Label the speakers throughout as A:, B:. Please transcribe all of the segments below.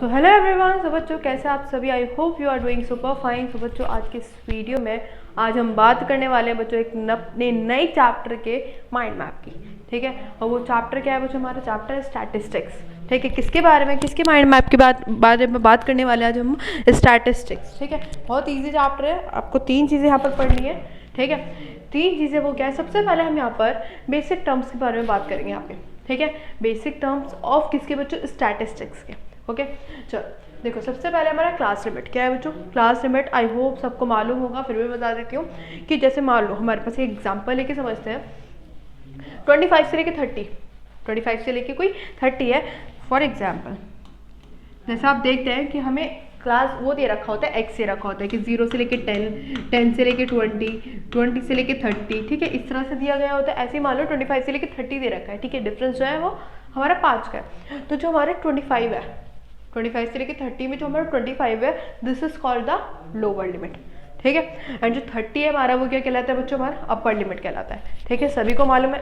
A: So hello everyone. सो बच्चों कैसे आप सभी, I hope you are doing super fine. So बच्चों आज के इस वीडियो में आज हम बात करने वाले हैं बच्चों एक नई चैप्टर के माइंड मैप की, ठीक है। और वो चैप्टर क्या है बच्चों? हमारा चैप्टर है स्टैटिस्टिक्स, ठीक है। किसके बारे में, किसके माइंड मैप के बारे में बात करने वाले हैं आज हम? स्टैटिस्टिक्स, ठीक है। बहुत ईजी चैप्टर है, आपको 3 चीज़ें यहाँ पर पढ़नी है, ठीक है। 3 चीज़ें वो क्या है? सबसे पहले हम यहाँ पर बेसिक टर्म्स के बारे में बात करेंगे यहाँ पे, ठीक है। बेसिक टर्म्स ऑफ किसके बच्चों? स्टैटिस्टिक्स के, ओके। चलो देखो, सबसे पहले हमारा क्लास लिमिट क्या है बच्चों? क्लास लिमिट आई होप सबको मालूम होगा, फिर भी बता देती हूँ कि जैसे मान लो हमारे पास एक एग्जांपल लेके समझते हैं, 25 से लेके 30, 25 से लेके कोई 30 है फॉर एग्जाम्पल। जैसे आप देखते हैं कि हमें क्लास वो दे रखा होता है, एक्स से रखा होता है कि 0 से लेके 10, 10 से लेके 20, 20 से लेके 30, ठीक है। इस तरह से दिया गया होता है। ऐसे ही मान लो 25 से लेके 30 दे रखा है, ठीक है। डिफरेंस जो है वो हमारा 5 का है। तो जो हमारे 25 है, 25 से लेके 30 में जो हमारा 25 है, this is called the lower limit, ठीक है। एंड जो 30 है हमारा, वो क्या कहलाता है बच्चों? हमारा अपर लिमिट कहलाता है, ठीक है। सभी को मालूम है।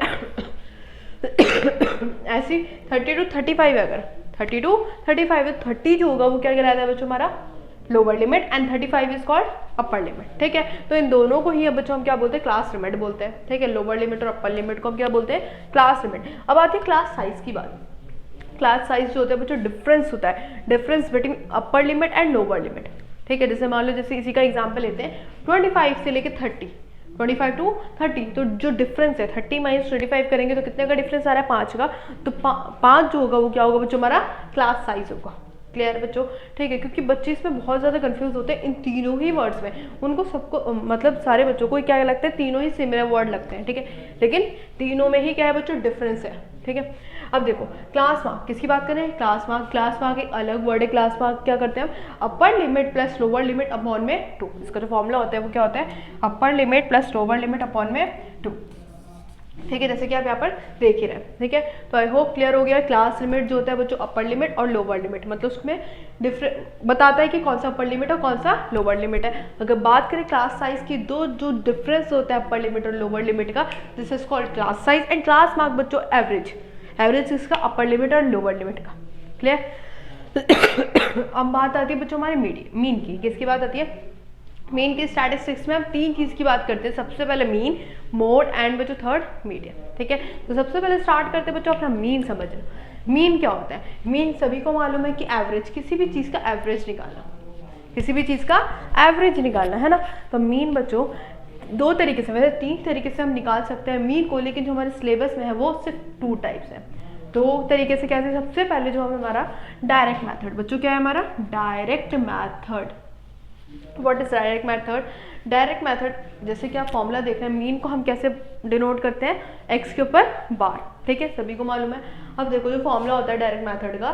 A: ऐसी 30 to 35 है, अगर 30 to 35 है, 30 जो होगा वो क्या कहलाता है बच्चों? हमारा lower limit, and 35 is called upper limit, ठीक है। तो इन दोनों को ही अब बच्चों हम क्या बोलते हैं? क्लास लिमिट बोलते हैं, ठीक है। लोअर लिमिट और अपर लिमिट को हम क्या बोलते हैं? Class limit. अब आती है क्लास साइज की बात। क्लास साइज जो होता है बच्चों, डिफरेंस होता है, difference between upper limit and lower limit, ठीक है। जैसे मान लो, जैसे इसी का एग्जांपल लेते हैं, 25 से लेके 30, 25 to 30, तो जो डिफरेंस है 30 माइनस 25 करेंगे तो कितने का डिफरेंस आ रहा है? 5 का। तो 5 जो होगा वो क्या होगा बच्चों? हमारा क्लास साइज होगा। क्लियर है बच्चों? ठीक है। क्योंकि बच्चे इसमें बहुत ज़्यादा कंफ्यूज होते हैं इन तीनों ही वर्ड्स में। उनको सबको मतलब सारे बच्चों को क्या लगता है? तीनों ही सिमिलर वर्ड लगते हैं, ठीक है। लेकिन तीनों में ही क्या है बच्चों? डिफरेंस है, ठीक है। अब देखो, क्लास मार्क किसकी बात करें? क्लास मार्क, क्लास मार्क एक अलग वर्ड है। क्लास मार्क क्या करते हैं हम? Upper limit plus lower limit upon में 2। इसका जो फॉर्मूला होता है वो क्या होता है? Upper limit plus lower limit upon में 2, ठीक है। जैसे कि आप यहाँ पर देख ही रहे हैं, ठीक है। तो आई होप क्लियर हो गया। क्लास लिमिट जो होता है बच्चों, अपर लिमिट और लोअर लिमिट, मतलब उसमें डिफरेंट बताता है कि कौन सा अपर लिमिट और कौन सा लोअर लिमिट है। अगर बात करें क्लास साइज की, दो जो डिफरेंस होता है अपर लिमिट और लोअर लिमिट का, this is called class size. And class mark बच्चों एवरेज, एवरेज इसका अपर लिमिट और लोअर लिमिट का। क्लियर? अब बात आती है बच्चों हमारे मीन की। किसकी बात आती है? मीन की। स्टैटिस्टिक्स में हम 3 चीज़ की बात करते हैं। सबसे पहले मीन, मोड एंड बच्चों थर्ड मीडियन, ठीक है। तो सबसे पहले स्टार्ट करते हैं बच्चों अपना मीन समझना। मीन क्या होता है? मीन सभी को मालूम है कि एवरेज, किसी भी चीज़ का एवरेज निकालना, किसी भी चीज़ का एवरेज निकालना है ना। तो मीन बच्चों 2 तरीके से, वैसे 3 तरीके से हम निकाल सकते हैं मीन को, लेकिन जो हमारे सिलेबस में है वो सिर्फ 2 टाइप्स है। 2 तरीके से कैसे? सबसे पहले जो हमारा डायरेक्ट मैथड बच्चों, क्या है हमारा? Direct method. What is direct method? Direct method, जैसे कि आप फॉर्मूला देख रहे हैं, मीन को हम कैसे डिनोट करते हैं? एक्स के ऊपर बार, ठीक है। सभी को मालूम है। अब देखो, जो फॉर्मूला होता है डायरेक्ट मैथड का,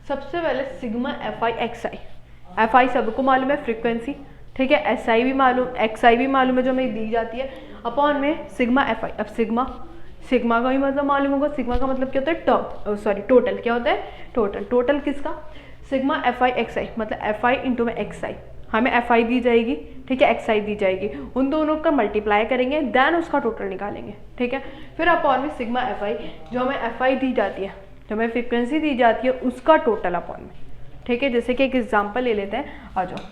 A: सबसे पहले sigma F I x I. F I सबको मालूम है, फ्रीक्वेंसी, ठीक है। एस आई भी मालूम, एक्स आई भी मालूम है जो हमें दी जाती है, अपॉन में सिग्मा एफ आई। अब सिग्मा, सिग्मा का भी मतलब मालूम होगा। सिग्मा का मतलब क्या होता है? Term, sorry total. क्या होता है? टोटल। टोटल किसका? सिग्मा एफ आई एक्स आई, मतलब एफ आई इंटू में एक्स आई। हमें एफ आई दी जाएगी, ठीक है, एक्स आई दी जाएगी, उन दोनों का मल्टीप्लाई करेंगे, देन उसका टोटल निकालेंगे, ठीक है। फिर अपॉन में सिग्मा एफ आई, जो हमें एफ आई दी जाती है, जो हमें फ्रीक्वेंसी दी जाती है, उसका टोटल अपॉन में, ठीक है। जैसे कि एक एग्जांपल ले लेते हैं, आ जाओ।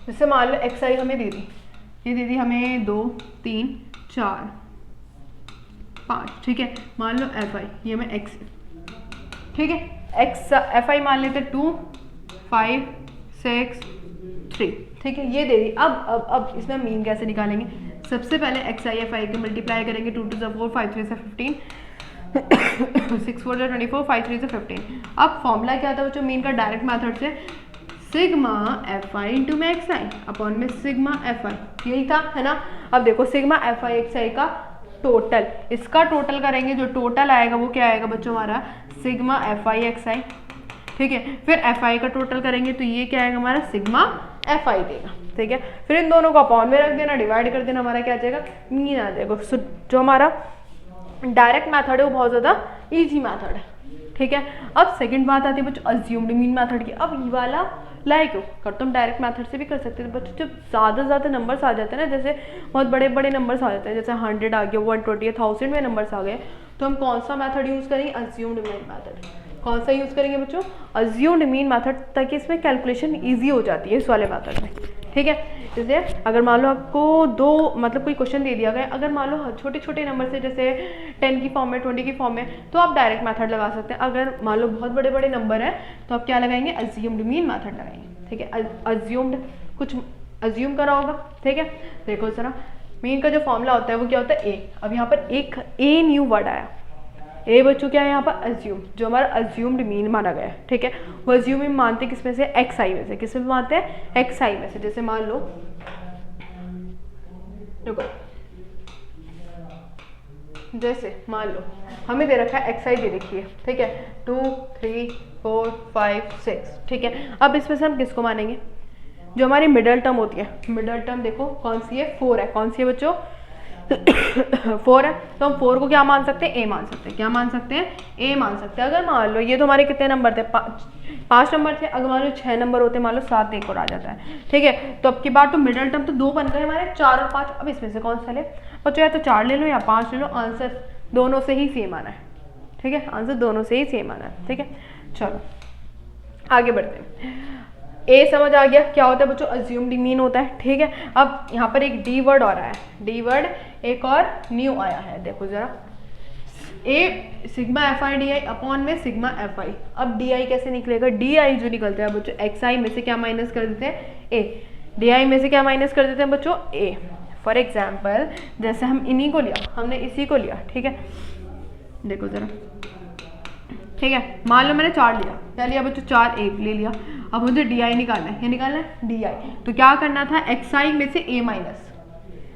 A: जैसे मान लो एक्स आई हमें दे दी, ये दे दी हमें 2, 3, 4, 5, ठीक है। मान लो एफ आई, ये हमें एक्स, ठीक है, एक्स एफ आई मान लेते 2, 5, 6, 3, ठीक है, ये दे दी। अब इसमें मीन कैसे निकालेंगे? सबसे पहले एक्स आई एफ आई के मल्टीप्लाई करेंगे, 2 to 4, 5 3 से 15, 6 4 24, 5 3 से 15। अब फॉर्मूला क्या था बच्चों मीन का? डायरेक्ट मेथड से सिग्मा एफ आई इंटू में एक्स आई अपॉन में सिग्मा एफ आई, यही था, है ना। अब देखो, सिग्मा एफ आई एक्स आई का टोटल, इसका टोटल करेंगे, जो टोटल आएगा वो क्या आएगा बच्चों? हमारा सिग्मा एफ आई एक्स आई, ठीक है। फिर एफ आई का टोटल करेंगे तो ये क्या आएगा? हमारा सिग्मा एफ आई देगा, ठीक है। फिर इन दोनों को अपॉन में रख देना, डिवाइड कर देना, हमारा क्या आ जाएगा? मीन आ जाएगा। सो जो हमारा डायरेक्ट मैथड है वो बहुत ज़्यादा ईजी मैथड है, ठीक है। अब सेकंड बात आती है बच्चों अज्यूम्ड मीन मैथड की। अब ये वाला लाइक कर तुम डायरेक्ट मैथड से भी कर सकते थे बच्चों। जब ज़्यादा नंबर्स आ जाते हैं ना, जैसे बहुत बड़े बड़े नंबर्स आ जाते हैं, जैसे 100 आ गया, 120, 1000 में नंबर्स आ गए, तो हम कौन सा मैथड यूज़ करेंगे? Assumed mean method. कौन सा यूज़ करेंगे बच्चों, अज्यूम्ड मीन मेथड, ताकि इसमें कैलकुलेशन ईजी हो जाती है इस वाले मेथड में, ठीक है। जैसे अगर मान लो आपको दो मतलब कोई क्वेश्चन दे दिया गया, अगर मान लो छोटे छोटे नंबर से जैसे 10 की फॉर्म में, 20 की फॉर्म में, तो आप डायरेक्ट मेथड लगा सकते हैं। अगर मान लो बहुत बड़े बड़े नंबर है तो आप क्या लगाएंगे, अज्यूम्ड मीन मेथड लगाएंगे, ठीक है। अज्यूम्ड कुछ अज्यूम करा होगा, ठीक है। देखो जरा, मीन का जो फॉर्मूला होता है वो क्या होता है, ए। अब यहाँ पर एक ए न्यू वर्ड आया, ए बच्चों क्या है यहाँ पर, अज्यूम, जो हमारा अज्यूम्ड मीन माना गया है, ठीक है। वो अज्यूम मानते किस में से, एक्स आई में से। किस में मानते हैं, एक्स आई में से। जैसे मान लो, देखो जैसे मान लो हमें दे रखा है एक्स आई दे रखी है, ठीक है, 2 3 4 5 6, ठीक है। अब इसमें से हम किसको मानेंगे, जो हमारी मिडल टर्म होती है, मिडल टर्म देखो कौन सी है, 4 है। कौन सी है बच्चों 4 है, तो हम 4 को क्या मान सकते हैं, ए मान सकते हैं। क्या मान सकते हैं, ए मान सकते हैं। अगर मान लो ये तो हमारे कितने नंबर थे, 5 नंबर थे, अगर मान लो 6 नंबर होते, मान लो 7 एक और आ जाता है, ठीक है। तो अब की बार तो मिडल टर्म तो 2 बन गए हमारे, 4 और 5। अब इसमें से कौन सा ले बच्चों, या तो 4 ले लो या 5 ले लो, आंसर दोनों से ही सेम आना है, ठीक है। आंसर दोनों से ही सेम आना है, ठीक है। चलो आगे बढ़ते हैं। ए समझ आ गया क्या होता है बच्चों, अज्यूम्ड मीन होता है, ठीक है। अब यहाँ पर एक डी वर्ड और आया है, डी वर्ड एक और न्यू आया है। देखो जरा, A sigma F I D I upon में सिग्मा एफ आई। अब डी आई कैसे निकलेगा, डी आई जो निकलता है बच्चों, एक्स आई में से क्या माइनस कर देते हैं, ए। डी आई में से क्या माइनस कर देते हैं बच्चों, ए। फॉर एग्जाम्पल जैसे हम इन्हीं को लिया, हमने इसी को लिया, ठीक है। देखो जरा, ठीक है, मान लो मैंने 4 लिया, क्या लिया बच्चों, 4 एक ले लिया। अब मुझे डी आई निकालना है, ये निकालना है डी आई। तो क्या करना था, एक्स आई में से ए माइनस,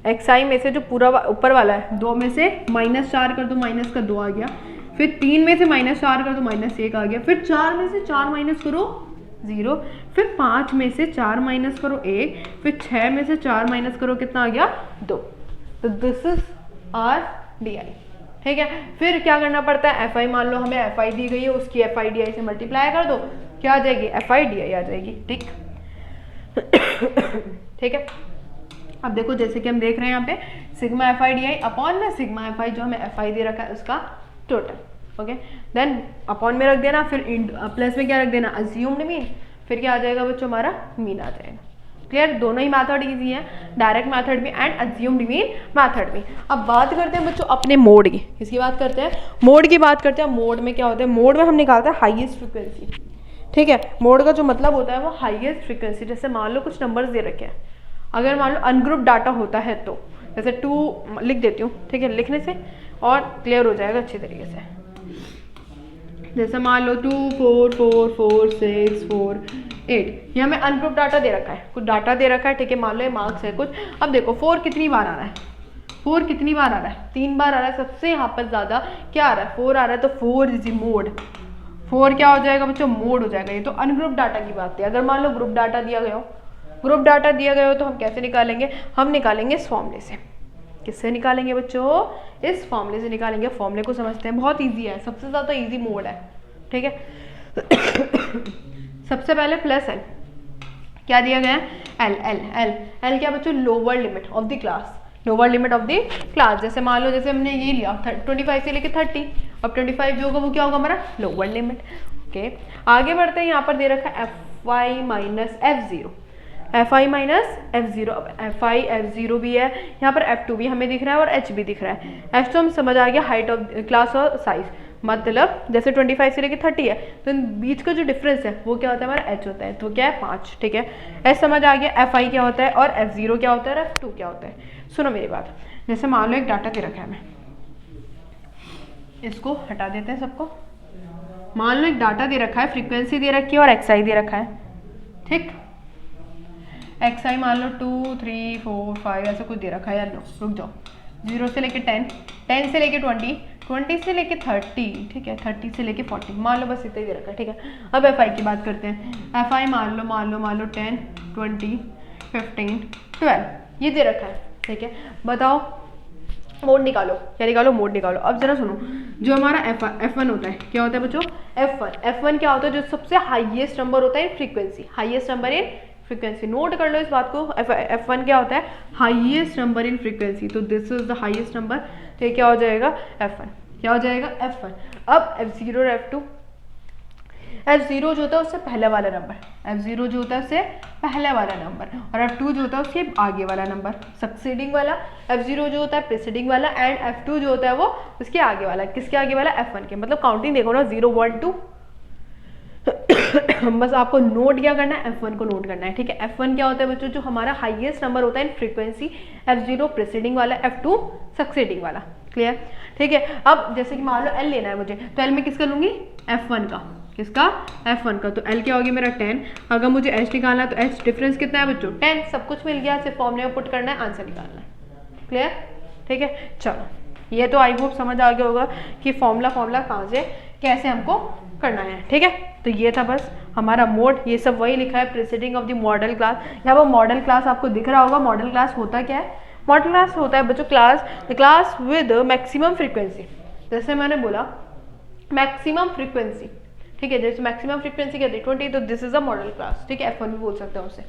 A: एक्स आई में से जो पूरा ऊपर वाला है 2 में से -4 कर दो, माइनस का 2 आ गया। फिर 3 में से -4 कर दो, -1 आ गया। फिर 4 में से 4 माइनस करो 0। फिर 5 में से 4 माइनस करो 1। फिर 6 में से 4 माइनस करो, कितना आ गया 2। तो this is R D I, ठीक है। फिर क्या करना पड़ता है, एफ आई, मान लो हमें एफ आई दी गई है, उसकी एफ आई डी आई से मल्टीप्लाई कर दो, क्या आ जाएगी, एफ आई डी आई आ जाएगी, ठीक ठीक है। अब देखो जैसे कि हम देख रहे हैं यहाँ पे sigma F I D I upon में सिग्मा एफ आई, जो हमें एफ आई दे रखा है उसका टोटल, ओके। देन अपॉन में रख देना, फिर प्लस में क्या रख देना, अज्यूम्ड मीन। फिर क्या आ जाएगा बच्चों, हमारा मीन आ जाएगा। क्लियर, दोनों ही मेथड इजी है, डायरेक्ट मेथड भी एंड अज्यूम्ड मीन मेथड भी। अब बात करते हैं बच्चों अपने मोड की, किसकी बात करते हैं, मोड की बात करते हैं। मोड में क्या होता है, मोड में हम निकालते हैं हाईएस्ट फ्रीक्वेंसी, ठीक है। मोड का जो मतलब होता है वो हाईएस्ट फ्रीक्वेंसी। जैसे मान लो कुछ नंबर्स दे रखे हैं, अगर मान लो अनग्रुप डाटा होता है तो जैसे 2 लिख देती हूँ, ठीक है, लिखने से और क्लियर हो जाएगा अच्छी तरीके से। जैसे मान लो 2 4 4 4 6 4 8, ये हमें अनग्रुप डाटा दे रखा है, कुछ डाटा दे रखा है, ठीक है। मान लो ये मार्क्स है कुछ। अब देखो 4 कितनी बार आ रहा है, 4 कितनी बार आ रहा है, 3 बार आ रहा है। सबसे यहाँ पर ज़्यादा क्या आ रहा है, 4 आ रहा है, तो 4 इज मोड। 4 क्या हो जाएगा बच्चों, मोड हो जाएगा। ये तो अनग्रुप डाटा की बात है। अगर मान लो ग्रुप डाटा दिया गया हो, ग्रुप डाटा दिया गया हो, तो हम कैसे निकालेंगे, हम निकालेंगे इस फॉर्मूले से। किससे निकालेंगे बच्चों, इस फॉर्मूले से निकालेंगे। फॉर्मूले को समझते हैं, बहुत इजी है, सबसे ज़्यादा इजी मोड है, ठीक है। सबसे पहले प्लस एल, क्या दिया गया है, एल एल एल एल क्या बच्चों, lower limit of the class, lower limit of the class. जैसे मान लो जैसे हमने ये लिया 25 से लेके 30, अब 25 जो होगा वो क्या होगा हमारा लोअर लिमिट, ओके। आगे बढ़ते हैं, यहाँ पर दे रखा है F Y minus F zero, F I minus F zero. अब एफ आई एफ जीरो भी है, यहाँ पर एफ टू भी हमें दिख रहा है और एच भी दिख रहा है। एफ तो हम समझ आ गया, हाइट ऑफ क्लास और साइज, मतलब जैसे 25 से लेके 30 है तो बीच का जो डिफरेंस है वो क्या होता है हमारा एच होता है, तो क्या है 5, ठीक है। एच समझ आ गया, एफ आई क्या होता है और एफ जीरो क्या होता है और एफ टू क्या होता है। सुनो मेरी बात, जैसे मान लो एक डाटा दे रखा है, हमें इसको हटा देते हैं सबको। मान लो एक डाटा दे रखा है, फ्रीक्वेंसी दे रखी है और एक्स आई दे रखा है, ठीक। एक्स आई मान लो 2 3 4 5 ऐसा कुछ दे रखा है, यार लो रुक जाओ, 0 से लेके 10, 10 से लेके 20, 20 से लेके 30, ठीक है, 30 से लेके 40, मान लो बस इतना ही दे रखा है, ठीक है। अब एफ आई की बात करते हैं। एफ आई मान लो 10 20 15 12 ये दे रखा है, ठीक है। बताओ मोड निकालो, क्या निकालो, मोड निकालो। अब जरा सुनो, जो हमारा F1 होता है, क्या होता है बच्चों, F1 क्या होता है, जो सबसे हाईएस्ट नंबर होता है in frequency, highest number in frequency. Note कर लो इस बात को, F1 क्या होता है, हाईएस्ट नंबर इन फ्रीक्वेंसी, तो this is the highest number, तो ये क्या हो जाएगा F1, क्या हो जाएगा F1। अब F0 और F2 F0 जो होता है उससे पहले वाला नंबर, F0 जो होता है उससे पहले वाला नंबर, और F2 जो होता है उसके आगे वाला नंबर, सक्सीडिंग वाला। F0 जो होता है प्रीसीडिंग वाला, एंड F2 जो होता है वो उसके आगे वाला। किसके आगे वाला? F1 के। मतलब काउंटिंग देखो ना, 0 1 2 बस आपको नोट क्या करना है? F1 को नोट करना है, ठीक है। F1 क्या होता है बच्चों? जो हमारा हाईएस्ट नंबर होता है इन फ्रीक्वेंसी। F0 प्रीसीडिंग वाला, F2 सक्सीडिंग वाला। क्लियर? ठीक है। अब जैसे कि मान लो L लेना है मुझे, तो L में किसका लूंगी? F1 का। किसका? F1 का। तो L क्या होगी मेरा 10। अगर मुझे H निकालना है तो H डिफरेंस कितना है बच्चों? 10। सब कुछ मिल गया, सिर्फ फॉर्मूले में पुट करना है, आंसर निकालना है। क्लियर? ठीक है। चलो, ये तो आई होप समझ आ गया होगा कि फॉर्मूला कहाँ से कैसे हमको करना है। ठीक है, तो ये था बस हमारा मोड। ये सब वही लिखा है, preceding of the model class. यहाँ पर मॉडल क्लास आपको दिख रहा होगा। मॉडल क्लास होता क्या है? मॉडल क्लास होता है बच्चों क्लास विद मैक्सिमम फ्रीक्वेंसी। जैसे मैंने बोला मैक्सिमम फ्रीक्वेंसी, ठीक है। जैसे मैक्सिमम फ्रीक्वेंसी कहते हैं 20, तो this is a model class, ठीक है। F1 भी बोल सकते हैं उसे।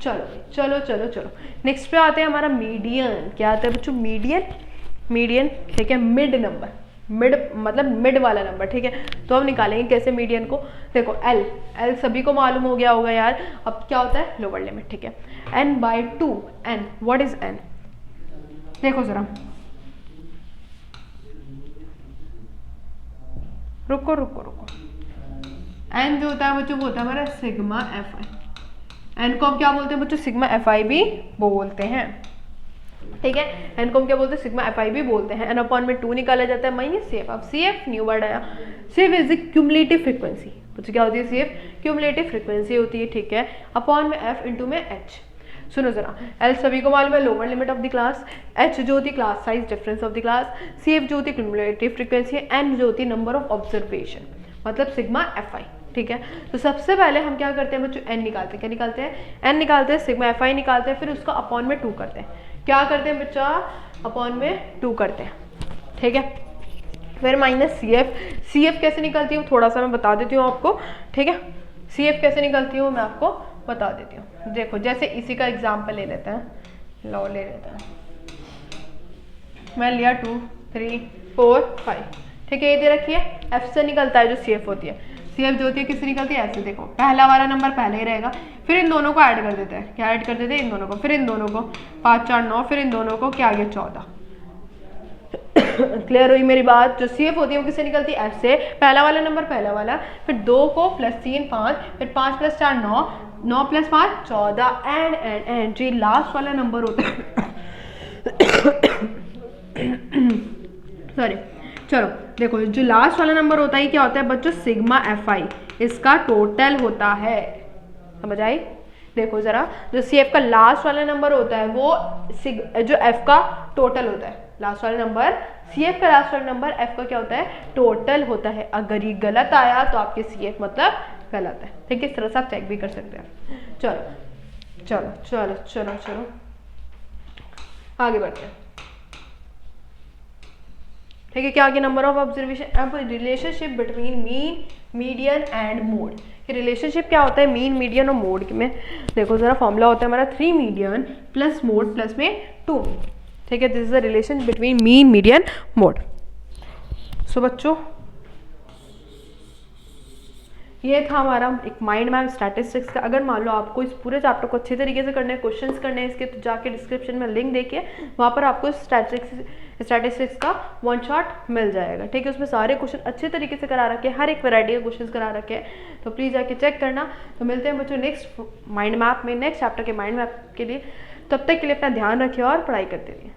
A: चलो चलो चलो चलो, नेक्स्ट पे आते हैं हमारा मीडियन। क्या आता है बच्चों? मीडियन, ठीक है। मिड नंबर, मिड मतलब मिड वाला नंबर, ठीक है। तो हम निकालेंगे कैसे मीडियन को? देखो L सभी को मालूम हो गया होगा यार। अब क्या होता है? लोअर लिमिट, ठीक है। n/2, n, what is n? देखो जरा, रुको, n जो होता है बच्चों वो होता है हमारा सिग्मा fi। n को हम क्या बोलते हैं बच्चों? सिग्मा fi भी बोलते हैं, ठीक है। n को हम क्या बोलते हैं? सिग्मा fi भी बोलते हैं। n/2 निकाला जाता है माइनस CF। अब CF न्यू वर्ड आया। CF is the cumulative frequency. बच्चों क्या होती है? CF क्यूमुलेटिव फ्रीक्वेंसी होती है, ठीक है। अपॉन में f इंटू में h। सुनो जरा, L सभी को मालूम है lower limit of the class, H जो होती है class size difference of the class, CF जो होती है क्यूमुलेटिव फ्रीक्वेंसी है, N जो होती है नंबर ऑफ ऑब्जर्वेशन, मतलब सिग्मा fi, ठीक है। तो सबसे पहले हम क्या करते हैं बच्चों? N निकालते हैं। क्या निकालते हैं? N निकालते हैं, सिग्मा fi निकालते हैं, फिर उसका अपॉन में 2 करते हैं। क्या करते हैं बच्चा? अपॉन में 2 करते हैं, ठीक है। फिर माइनस CF कैसे निकलती हूँ थोड़ा सा मैं बता देती हूँ आपको, ठीक है। CF कैसे निकलती हूँ मैं आपको बता देती हूँ। देखो, जैसे इसी का एग्जाम्पल ले लेते हैं, लो ले लेते हैं। मैं लिया 2 3 4 5, ठीक है। ये दे रखी है, F से निकलता है जो CF होती है। CF जो होती है किससे निकलती है? F से। देखो पहला वाला नंबर पहले ही रहेगा, फिर इन दोनों को ऐड कर देते हैं। क्या ऐड कर देते हैं? इन दोनों को, फिर इन दोनों को, 5 4 9, फिर इन दोनों को क्या आ गया? 14। क्लियर हुई मेरी बात? जो CF होती है वो किससे निकलती है? F से। पहला वाला नंबर पहला वाला, फिर 2 को प्लस 3 5, फिर 5 प्लस 4 9, 9 प्लस 5 14, एंड जो लास्ट वाला नंबर होता है सॉरी, चलो देखो, जो लास्ट वाला नंबर होता है क्या होता है बच्चों? सिग्मा fi, इसका टोटल होता है। समझ आई? देखो जरा, जो CF का लास्ट वाला नंबर होता है वो जो F का टोटल होता है। लास्ट वाला नंबर, CF का लास्ट वाला नंबर F का क्या होता है? टोटल होता है। अगर ये गलत आया तो आपके CF मतलब गलत है, ठीक है। इस तरह से आप चेक भी कर सकते हैं। चलो चलो चलो चलो चलो आगे बढ़ते हैं, ठीक है। क्या आगे? Number of observation. अब relationship between mean, median and mode. कि रिलेशनशिप क्या होता है मीन, मीडियन और मोड में? देखो जरा, फॉर्मूला होता है हमारा 3 मीडियन प्लस मोड प्लस में 2, ठीक है। This is the relation between mean, median, mode. So बच्चों, ये था हमारा एक माइंड मैप स्टैटिस्टिक्स का। अगर मान लो आपको इस पूरे चैप्टर को अच्छे तरीके से करने हैं, क्वेश्चंस करने हैं इसके, तो जाके डिस्क्रिप्शन में लिंक देखिए, वहाँ पर आपको स्टैटिस्टिक्स का 1 शॉट मिल जाएगा, ठीक है। उसमें सारे क्वेश्चन अच्छे तरीके से करा रखे हैं, हर एक वैरायटी के क्वेश्चन करा रखे हैं, तो प्लीज़ जाके चेक करना। तो मिलते हैं बच्चों नेक्स्ट माइंड मैप में, नेक्स्ट चैप्टर के माइंड मैप के लिए। तब तक के लिए अपना ध्यान रखिए और पढ़ाई करते रहिए।